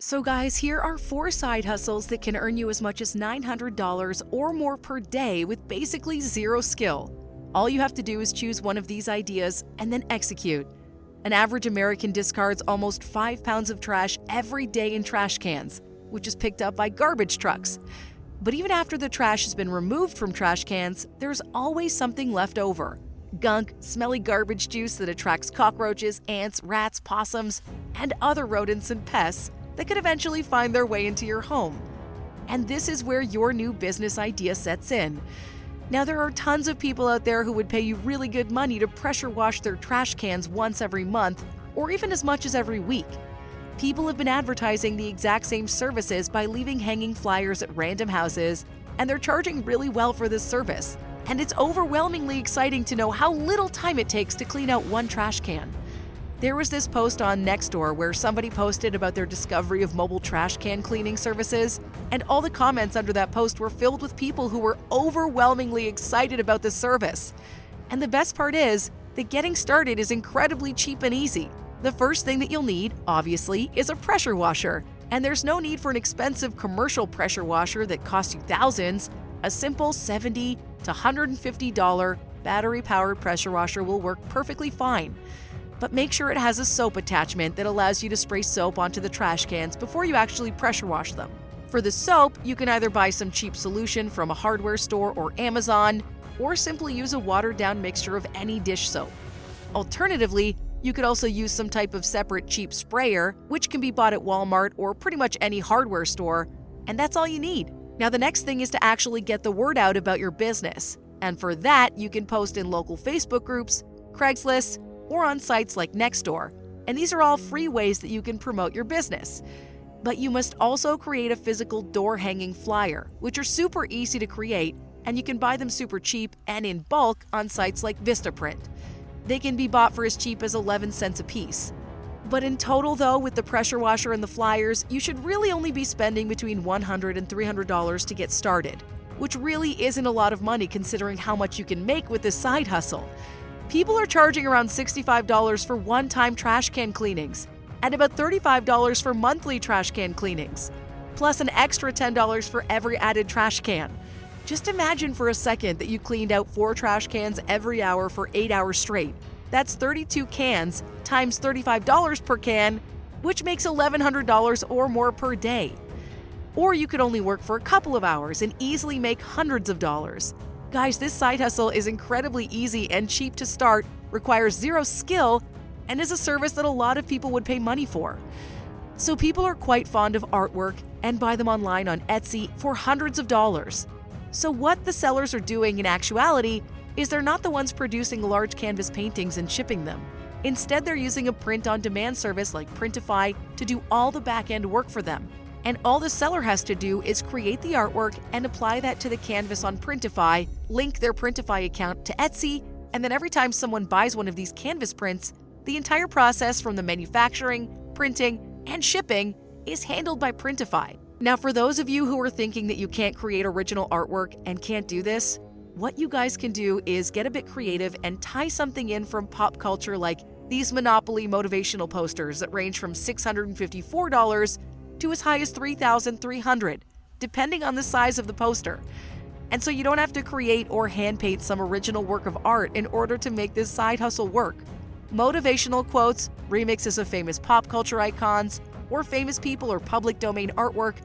So guys, here are 4 side hustles that can earn you as much as $900 or more per day with basically zero skill. All you have to do is choose one of these ideas and then execute. An average American discards almost 5 pounds of trash every day in trash cans, which is picked up by garbage trucks. But even after the trash has been removed from trash cans, there's always something left over. Gunk, smelly garbage juice that attracts cockroaches, ants, rats, possums, and other rodents and pests that could eventually find their way into your home. And this is where your new business idea sets in. Now, there are tons of people out there who would pay you really good money to pressure wash their trash cans once every month, or even as much as every week. People have been advertising the exact same services by leaving hanging flyers at random houses, and they're charging really well for this service. And it's overwhelmingly exciting to know how little time it takes to clean out one trash can. There was this post on Nextdoor where somebody posted about their discovery of mobile trash can cleaning services, and all the comments under that post were filled with people who were overwhelmingly excited about the service. And the best part is that getting started is incredibly cheap and easy. The first thing that you'll need, obviously, is a pressure washer. And there's no need for an expensive commercial pressure washer that costs you thousands. A simple $70 to $150 battery-powered pressure washer will work perfectly fine. But make sure it has a soap attachment that allows you to spray soap onto the trash cans before you actually pressure wash them. For the soap, you can either buy some cheap solution from a hardware store or Amazon, or simply use a watered-down mixture of any dish soap. Alternatively, you could also use some type of separate cheap sprayer, which can be bought at Walmart or pretty much any hardware store, and that's all you need. Now, the next thing is to actually get the word out about your business. And for that, you can post in local Facebook groups, Craigslist, or on sites like Nextdoor. And these are all free ways that you can promote your business. But you must also create a physical door-hanging flyer, which are super easy to create, and you can buy them super cheap and in bulk on sites like Vistaprint. They can be bought for as cheap as 11 cents a piece. But in total though, with the pressure washer and the flyers, you should really only be spending between $100 and $300 to get started, which really isn't a lot of money considering how much you can make with this side hustle. People are charging around $65 for one-time trash can cleanings, and about $35 for monthly trash can cleanings, plus an extra $10 for every added trash can. Just imagine for a second that you cleaned out 4 trash cans every hour for 8 hours straight. That's 32 cans times $35 per can, which makes $1,100 or more per day. Or you could only work for a couple of hours and easily make hundreds of dollars. Guys, this side hustle is incredibly easy and cheap to start, requires zero skill, and is a service that a lot of people would pay money for. So people are quite fond of artwork and buy them online on Etsy for hundreds of dollars. So what the sellers are doing in actuality is they're not the ones producing large canvas paintings and shipping them. Instead, they're using a print-on-demand service like Printify to do all the back-end work for them. And all the seller has to do is create the artwork and apply that to the canvas on Printify, link their Printify account to Etsy, and then every time someone buys one of these canvas prints, the entire process from the manufacturing, printing, and shipping is handled by Printify. Now, for those of you who are thinking that you can't create original artwork and can't do this, what you guys can do is get a bit creative and tie something in from pop culture like these Monopoly motivational posters that range from $654 to as high as $3,300, depending on the size of the poster. And so you don't have to create or hand paint some original work of art in order to make this side hustle work. Motivational quotes, remixes of famous pop culture icons, or famous people or public domain artwork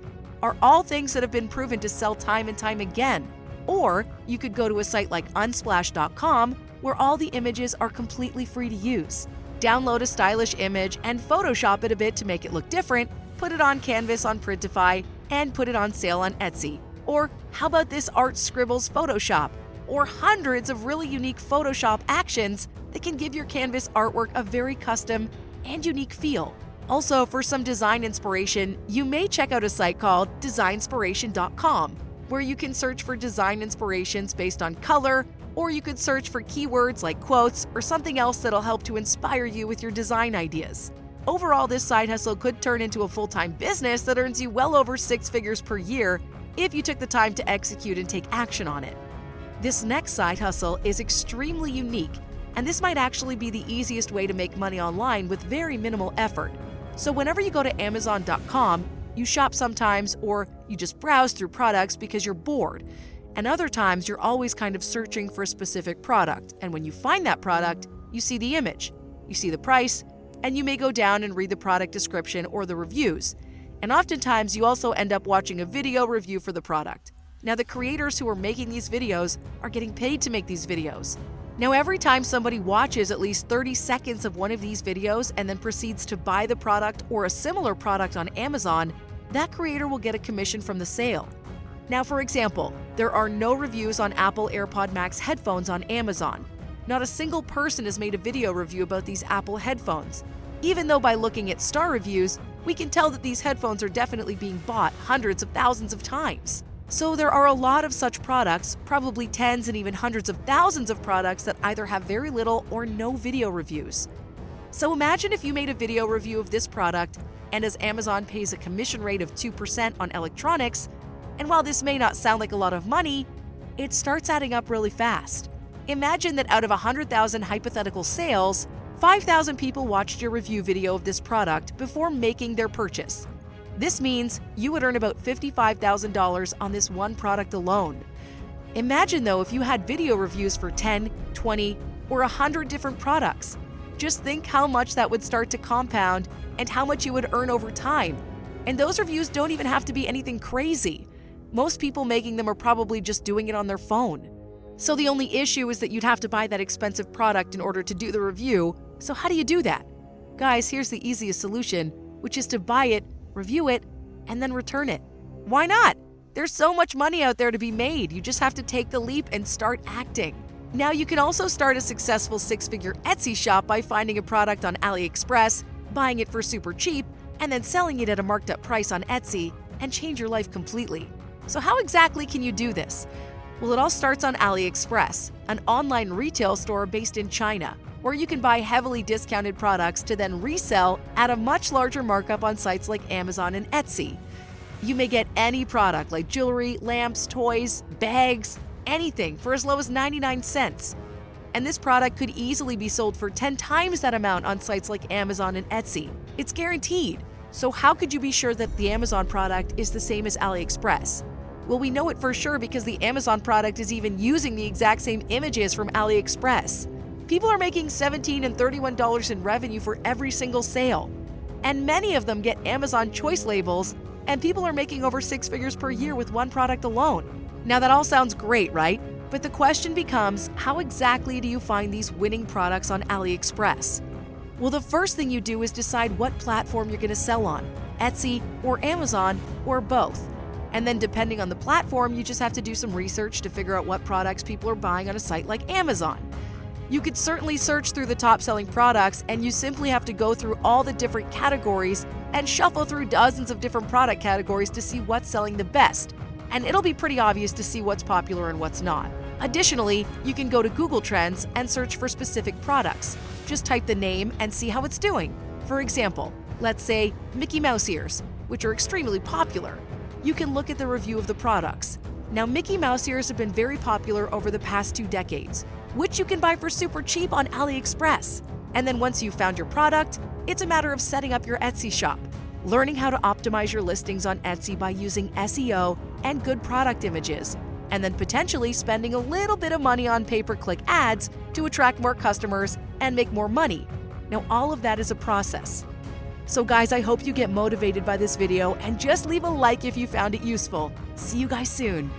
are all things that have been proven to sell time and time again. Or you could go to a site like Unsplash.com where all the images are completely free to use. Download a stylish image and Photoshop it a bit to make it look different, put it on canvas on Printify, and put it on sale on Etsy. Or how about this Art Scribbles Photoshop? Or hundreds of really unique Photoshop actions that can give your canvas artwork a very custom and unique feel. Also, for some design inspiration, you may check out a site called Designspiration.com, where you can search for design inspirations based on color, or you could search for keywords like quotes or something else that'll help to inspire you with your design ideas. Overall, this side hustle could turn into a full-time business that earns you well over 6 figures per year if you took the time to execute and take action on it. This next side hustle is extremely unique, and this might actually be the easiest way to make money online with very minimal effort. So whenever you go to Amazon.com, you shop sometimes or you just browse through products because you're bored. And other times you're always kind of searching for a specific product. And when you find that product, you see the image, you see the price, and you may go down and read the product description or the reviews. And oftentimes you also end up watching a video review for the product. Now the creators who are making these videos are getting paid to make these videos. Now every time somebody watches at least 30 seconds of one of these videos and then proceeds to buy the product or a similar product on Amazon, that creator will get a commission from the sale. Now for example, there are no reviews on Apple AirPod Max headphones on Amazon. Not a single person has made a video review about these Apple headphones, even though by looking at star reviews, we can tell that these headphones are definitely being bought hundreds of thousands of times. So there are a lot of such products, probably tens and even hundreds of thousands of products that either have very little or no video reviews. So imagine if you made a video review of this product, and as Amazon pays a commission rate of 2% on electronics, and while this may not sound like a lot of money, it starts adding up really fast. Imagine that out of 100,000 hypothetical sales, 5,000 people watched your review video of this product before making their purchase. This means you would earn about $55,000 on this one product alone. Imagine though if you had video reviews for 10, 20, or 100 different products. Just think how much that would start to compound and how much you would earn over time. And those reviews don't even have to be anything crazy. Most people making them are probably just doing it on their phone. So the only issue is that you'd have to buy that expensive product in order to do the review. So how do you do that? Guys, here's the easiest solution, which is to buy it, review it, and then return it. Why not? There's so much money out there to be made. You just have to take the leap and start acting. Now you can also start a successful six-figure Etsy shop by finding a product on AliExpress, buying it for super cheap, and then selling it at a marked up price on Etsy and change your life completely. So how exactly can you do this? Well, it all starts on AliExpress, an online retail store based in China, where you can buy heavily discounted products to then resell at a much larger markup on sites like Amazon and Etsy. You may get any product like jewelry, lamps, toys, bags, anything for as low as 99 cents. And this product could easily be sold for 10 times that amount on sites like Amazon and Etsy. It's guaranteed. So how could you be sure that the Amazon product is the same as AliExpress? Well, we know it for sure because the Amazon product is even using the exact same images from AliExpress. People are making $17 and $31 in revenue for every single sale. And many of them get Amazon Choice labels, and people are making over 6 figures per year with one product alone. Now that all sounds great, right? But the question becomes, how exactly do you find these winning products on AliExpress? Well, the first thing you do is decide what platform you're going to sell on, Etsy or Amazon or both. And then depending on the platform, you just have to do some research to figure out what products people are buying on a site like Amazon. You could certainly search through the top-selling products, and you simply have to go through all the different categories and shuffle through dozens of different product categories to see what's selling the best. And it'll be pretty obvious to see what's popular and what's not. Additionally, you can go to Google Trends and search for specific products. Just type the name and see how it's doing. For example, let's say Mickey Mouse ears, which are extremely popular. You can look at the review of the products. Now, Mickey Mouse ears have been very popular over the past 2 decades, which you can buy for super cheap on AliExpress. And then once you've found your product, it's a matter of setting up your Etsy shop, learning how to optimize your listings on Etsy by using SEO and good product images, and then potentially spending a little bit of money on pay-per-click ads to attract more customers and make more money. Now, all of that is a process. So guys, I hope you get motivated by this video and just leave a like if you found it useful. See you guys soon.